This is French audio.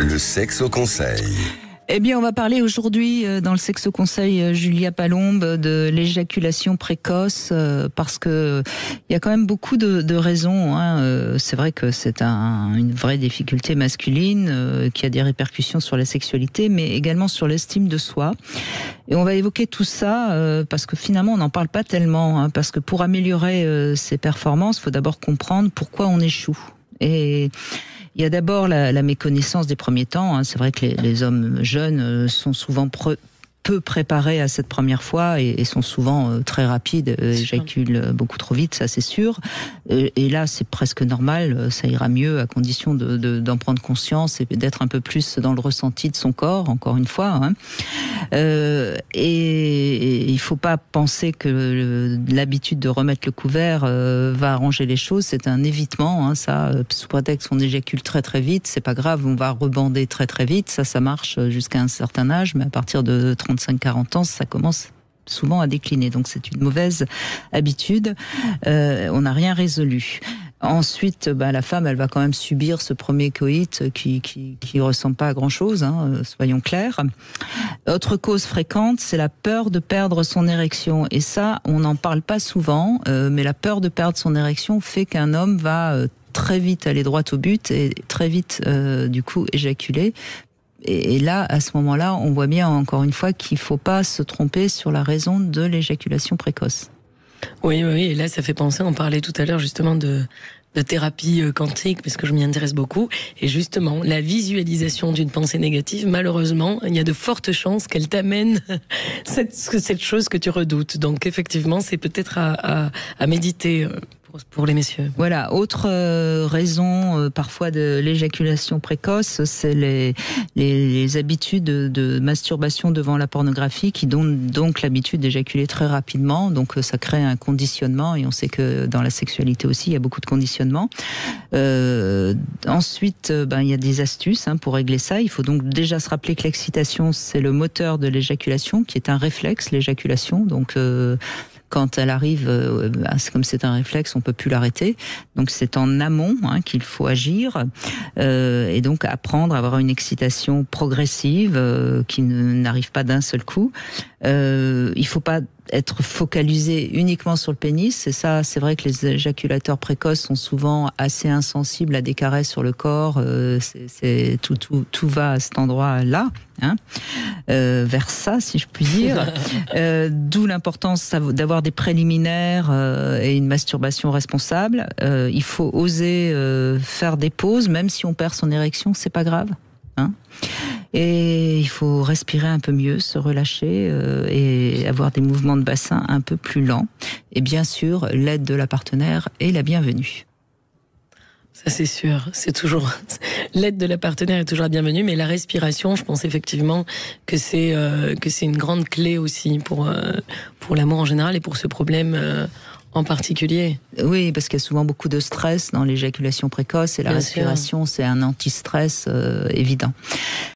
Le sexe au conseil. Eh bien, on va parler aujourd'hui dans le Sexe au Conseil, Julia Palombe, de l'éjaculation précoce, parce que il y a quand même beaucoup de raisons. C'est vrai que c'est une vraie difficulté masculine qui a des répercussions sur la sexualité, mais également sur l'estime de soi. Et on va évoquer tout ça parce que finalement, on n'en parle pas tellement. Parce que pour améliorer ses performances, il faut d'abord comprendre pourquoi on échoue. Et il y a d'abord la méconnaissance des premiers temps. C'est vrai que les hommes jeunes sont souvent peu préparés à cette première fois et sont souvent très rapides, éjaculent beaucoup trop vite, ça c'est sûr. Et là, c'est presque normal, ça ira mieux à condition d'en prendre conscience et d'être un peu plus dans le ressenti de son corps, encore une fois. Et il faut pas penser que l'habitude de remettre le couvert va arranger les choses. C'est un évitement, ça, sous prétexte qu'on éjacule très très vite, c'est pas grave, on va rebander très très vite. Ça marche jusqu'à un certain âge, mais à partir de 35-40 ans, ça commence souvent à décliner. Donc c'est une mauvaise habitude. On n'a rien résolu. Ensuite, la femme, elle va quand même subir ce premier coït qui ressemble pas à grand chose, soyons clairs. Autre cause fréquente, c'est la peur de perdre son érection. Et ça, on n'en parle pas souvent, mais la peur de perdre son érection fait qu'un homme va très vite aller droit au but et très vite, du coup, éjaculer. Et là, à ce moment-là, on voit bien encore une fois qu'il ne faut pas se tromper sur la raison de l'éjaculation précoce. Oui, et là, ça fait penser, on parlait tout à l'heure justement de thérapie quantique, parce que je m'y intéresse beaucoup. Et justement, la visualisation d'une pensée négative, malheureusement, il y a de fortes chances qu'elle t'amène cette chose que tu redoutes. Donc effectivement, c'est peut-être à méditer pour les messieurs. Voilà, autre raison parfois de l'éjaculation précoce, c'est les habitudes de masturbation devant la pornographie qui donnent donc l'habitude d'éjaculer très rapidement. Donc ça crée un conditionnement et on sait que dans la sexualité aussi, il y a beaucoup de conditionnement. Ensuite, il y a des astuces pour régler ça. Il faut donc déjà se rappeler que l'excitation, c'est le moteur de l'éjaculation, qui est un réflexe, l'éjaculation. Donc quand elle arrive, comme c'est un réflexe, on peut plus l'arrêter. Donc c'est en amont qu'il faut agir et donc apprendre à avoir une excitation progressive qui n'arrive pas d'un seul coup. Il faut pas être focalisé uniquement sur le pénis. Et ça, c'est vrai que les éjaculateurs précoces sont souvent assez insensibles à des caresses sur le corps. Tout va à cet endroit-là, vers ça, si je puis dire. D'où l'importance d'avoir des préliminaires et une masturbation responsable. Il faut oser faire des pauses, même si on perd son érection, c'est pas grave. Et il faut respirer un peu mieux, se relâcher et avoir des mouvements de bassin un peu plus lents. Et bien sûr, l'aide de la partenaire est la bienvenue. Ça c'est sûr, c'est toujours l'aide de la partenaire est toujours la bienvenue, mais la respiration, je pense effectivement que c'est une grande clé aussi pour l'amour en général et pour ce problème en particulier. Oui, parce qu'il y a souvent beaucoup de stress dans l'éjaculation précoce et la respiration, c'est un anti-stress évident.